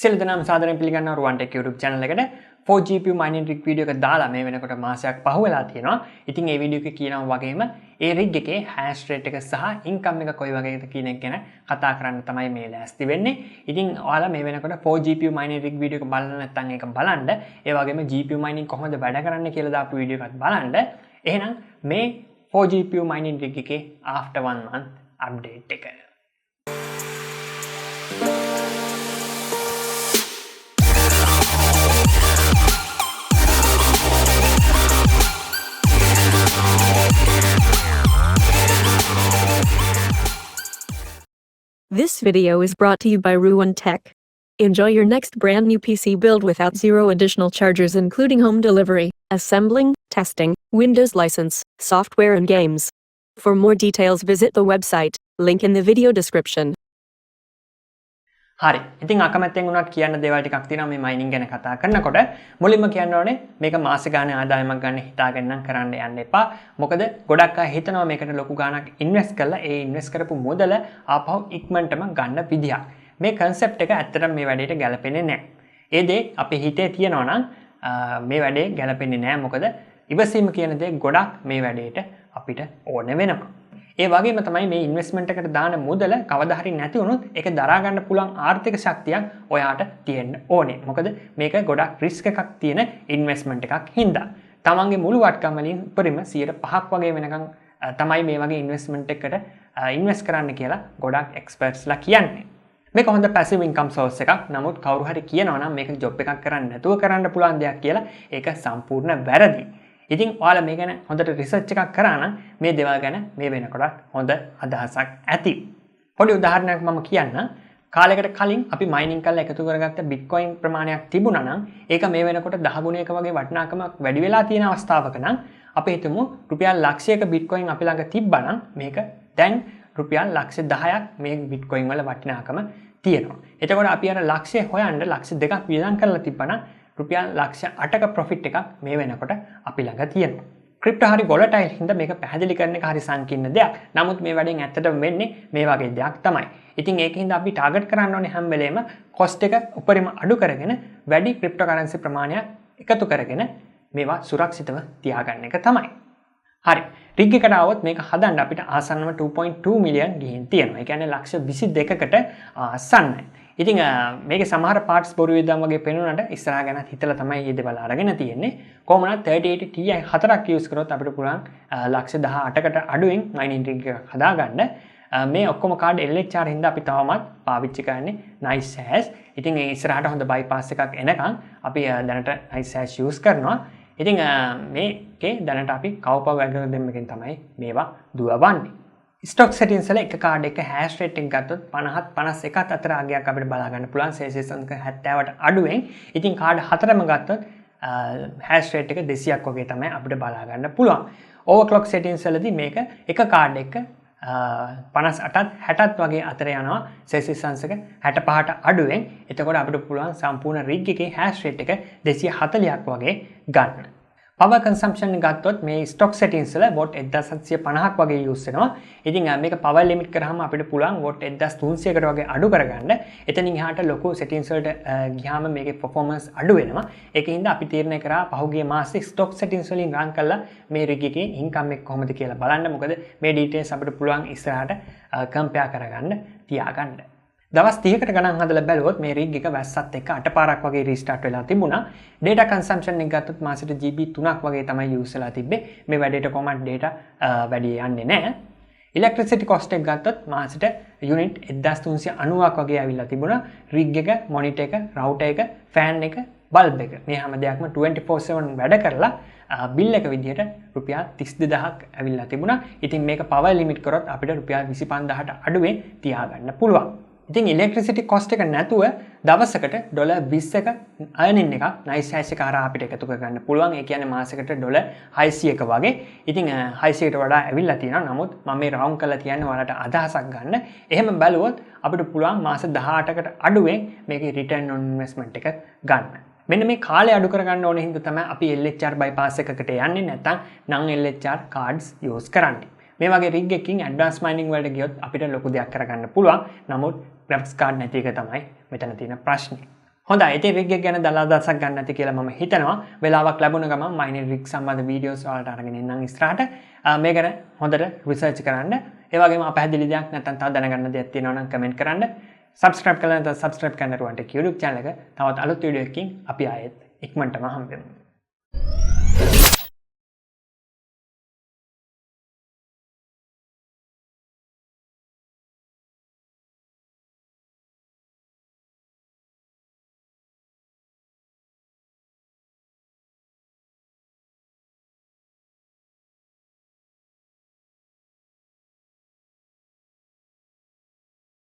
සියලු දෙනාම සාදරයෙන් පිළිගන්නවා RuwanTech YouTube channel එකට 4 GPU mining rig video එක දාලා මේ වෙනකොට මාසයක් පහ වෙලා තියෙනවා. ඉතින් මේ වීඩියෝ එකේ කියනවා වගේම ඒ rig එකේ hash rate එක සහ income එක කොයි වගේද කියන එක ගැන කතා කරන්න තමයි මේ ලෑස්ති වෙන්නේ. ඉතින් ඔයාලා මේ වෙනකොට 4 GPU mining rig video එක බලන්න නැත්නම් ඒක බලන්න. ඒ වගේම GPU mining කොහොමද වැඩ කරන්නේ කියලා දාපු වීඩියෝ එකක් බලන්න. එහෙනම් මේ 4 GPU mining rig එකේ after 1 month update එක. This video is brought to you by RuwanTech. Enjoy your next brand new PC build without zero additional charges including home delivery, assembling, testing, Windows license, software and games. For more details visit the website, link in the video description. හරි. ඉතින් අකමැත්තෙන් උනත් කියන්න දේවල් ටිකක් තියෙනවා මේ mining ගැන කතා කරනකොට. මුලින්ම කියන්න ඕනේ මේක මාස ගානේ ආදායමක් ගන්න හිතාගෙන නම් කරන්න යන්න එපා. මොකද ගොඩක් අය හිතනවා මේකට ලොකු ගාණක් ඉන්වෙස්ට් කරලා ඒ ඉන්වෙස්ට් කරපු මුදල ආපහු ඉක්මනටම ගන්න විදියක්. මේ concept එක ඇත්තටම මේ වැඩේට ගැලපෙන්නේ නැහැ. ඒ දේ අපේ හිතේ තියෙනවා නම් මේ වැඩේ ගැලපෙන්නේ නැහැ. මොකද ඉවසීම කියන දේ ගොඩක් මේ වැඩේට අපිට ඕන වෙනවා. ඒ වගේම තමයි මේ ඉන්වෙස්ට්මන්ට් එකට දාන මුදල කවදා හරි නැති වුණොත් ඒක දරා ගන්න පුළුවන් ආර්ථික ශක්තියක් ඔයාට තියෙන්න ඕනේ. මොකද මේක ගොඩක් රිස්ක් එකක් තියෙන ඉන්වෙස්ට්මන්ට් එකක් හින්දා. තමන්ගේ මුළු වටකම් වලින් උඩරිම 5% වගේ වෙනකන් තමයි මේ වගේ ඉන්වෙස්ට්මන්ට් එකකට ඉන්වෙස්ට් කරන්න කියලා ගොඩක් එක්ස්පර්ට්ස්ලා කියන්නේ. මේක හොඳ පැසිව් ඉන්කම් සෝස් එකක්. නමුත් කවුරු හරි කියනවා නම් මේක ජොබ් එකක් කරන්න නැතුව කරන්න පුළුවන් දෙයක් කියලා ඒක සම්පූර්ණ වැරදි. ඉතින් ඔයාලා මේ ගැන හොඳට රිසර්ච් එකක් කරා නම් මේ දේවල් ගැන මේ වෙනකොට හොඳ අදහසක් ඇති. පොඩි උදාහරණයක් මම කියන්නම්. කාලයකට කලින් අපි මයිනින් කරලා එකතු කරගත්ත Bitcoin ප්‍රමාණයක් තිබුණා නම් ඒක මේ වෙනකොට 10 ගුණයක වගේ වටිනාකමක් වැඩි වෙලා තියෙන අවස්ථාවක නම් අපි හිතමු රුපියල් ලක්ෂයක Bitcoin අපි ළඟ තිබ්බා නම් මේක දැන් රුපියල් ලක්ෂ 10ක් මේ Bitcoin වල වටිනාකම තියෙනවා. එතකොට අපි අර ලක්ෂය හොයන්න ලක්ෂ 2ක් වියදම් කරලා තිබ්බනම් රුපියල් ලක්ෂ 8ක ප්‍රොෆිට් එකක් මේ වෙනකොට අපි ළඟ තියෙනවා. ක්‍රිප්ටෝ හරි වොලටයිල් හින්දා මේක පැහැදිලි කරන එක හරි සංකීර්ණ දෙයක්. නමුත් මේ වැඩෙන් ඇත්තටම වෙන්නේ මේ වගේ දෙයක් තමයි. ඉතින් ඒකින්ද අපි ටාගට් කරන්න ඕනේ හැම වෙලේම කොස්ට් එක උපරිම අඩු කරගෙන වැඩි ක්‍රිප්ටෝ කරන්සි ප්‍රමාණයක් එකතු කරගෙන මේවා සුරක්ෂිතව තියාගන්න එක තමයි. හරි. රිග් එකට આવොත් මේක හදන්න අපිට ආසන්නව 2.2 මිලියන් ගිහින් තියෙනවා. ඒ කියන්නේ ලක්ෂ 22කට ආසන්නයි. ඉතින් මේකේ සමහර පාර්ට්ස් බොරු විදම් වගේ පෙනුනට ඉස්සරහා ගැන හිතලා තමයි මේ දේවල් අරගෙන තියෙන්නේ. කොහොමද 3080 Ti 4ක් යූස් කරොත් අපිට පුළුවන් ලක්ෂ 18කට අඩුවෙන් මයිනින් රිග් එකක් හදාගන්න. මේ ඔක්කොම කාඩ් LHR හින්දා අපි තවමත් පාවිච්චි කරන්නේ nice hash. ඉතින් ඒ ඉස්සරහට හොඳ bypass එකක් එනකන් අපි දැනට nice hash යූස් කරනවා. ඉතින් මේකේ දැනට අපි කවපව ඇල්ගොරිතම් එකෙන් තමයි මේවා දුවවන්නේ. ස්ටොක් සෙටින්ස් වල එක කාඩ් එක hash rate එක ගත්තොත් 50ත් 51ත් අතර ආගයක් අපිට බලා ගන්න පුළුවන් සෙල්සියස් අංක 70ට අඩුවෙන්. ඉතින් කාඩ් හතරම ගත්තොත් hash rate එක 200ක් වගේ තමයි අපිට බලා ගන්න පුළුවන්. ඕවර්ක්ලොක් සෙටින්ස් වලදී මේක එක කාඩ් එක 58ත් 60ත් වගේ අතර යනවා සෙල්සියස් අංක 65ට අඩුවෙන්. එතකොට අපිට පුළුවන් සම්පූර්ණ රිග් එකේ hash rate එක 240ක් වගේ ගන්න. power consumption ගත්තොත් මේ stock settings වල watt 1750ක් වගේ use වෙනවා. ඉතින් මේක power limit කරාම අපිට පුළුවන් watt 1300කට වගේ අඩු කරගන්න. එතනින් එහාට ලොකු settings වලට ගියාම මේකේ performance අඩු වෙනවා. ඒකින්ද අපි තීරණය කරා පහුගිය මාසේ stock settings වලින් run කරලා මේ rig එකේ income එක කොහොමද කියලා බලන්න. මොකද මේ details අපිට පුළුවන් ඉස්සරහට compare කරගන්න තියාගන්න. දවස් 30කට ගණන් හදලා බැලුවොත් මේ රිග් එක වැස්සත් එක්ක 8 පාරක් වගේ රීස්ටාර්ට් වෙලා තිබුණා. data consumption එක ගත්තොත් මාසෙට GB 3ක් වගේ තමයි යූස් වෙලා තිබ්බේ. මේ වැඩේට කොහොමද data වැඩි යන්නේ නැහැ. electricity cost එක ගත්තොත් මාසෙට unit 1390ක් වගේ ඇවිල්ලා තිබුණා. රිග් එක, monitor එක, router එක, fan එක, bulb එක. මේ හැම දෙයක්ම 24/7 වැඩ කරලා බිල් එක විදිහට රුපියල් 32000ක් ඇවිල්ලා තිබුණා. ඉතින් මේක power limit කරොත් අපිට රුපියල් 25000ට අඩුවෙන් තියාගන්න පුළුවන්. ඉතින් electricity cost එක නැතුව දවසකට $20ක earning එකක් nice hash එක හරහා අපිට එකතු කරගන්න පුළුවන්. ඒ කියන්නේ මාසෙකට $600ක වගේ. ඉතින් 600කට වඩා ඇවිල්ලා තියෙනවා. නමුත් මම මේ රවුන්ඩ් කරලා කියන්නේ ඔයාලට අදහසක් ගන්න. එහෙම බැලුවොත් අපිට පුළුවන් මාස 18කට අඩුවෙන් මේකේ return on investment එක ගන්න. මෙන්න මේ කාලය අඩු කරගන්න ඕනේ හින්දා තමයි අපි LHR bypass එකකට යන්නේ. නැත්නම් non LHR cards use කරන්නේ. මේ වගේ rig එකකින් advanced mining වලට ගියොත් අපිට ලොකු දෙයක් කරගන්න පුළුවන්. නමුත් graphics card නැති එක තමයි මෙතන තියෙන ප්‍රශ්නේ. හොඳයි ඉතින් රිග් එක ගැන දලා දසක් ගන්න නැති කියලා මම හිතනවා වෙලාවක් ලැබුණ ගමන් මයිනින් රිග් සම්බන්ධ වීඩියෝස් වලට අරගෙන එන්නම් ඉස්සරහට මේ ගැන හොඳට රිසර්ච් කරන්න ඒ වගේම අපහැදිලි දෙයක් නැත්නම් තව දැනගන්න දෙයක් තියෙනවා නම් කමෙන්ට් කරන්න subscribe කරලා නැත්නම් subscribe කරන්න RuwanTech YouTube channel එක තවත් අලුත් වීඩියෝ එකකින් අපි ආයෙත් ඉක්මනටම හම්බෙමු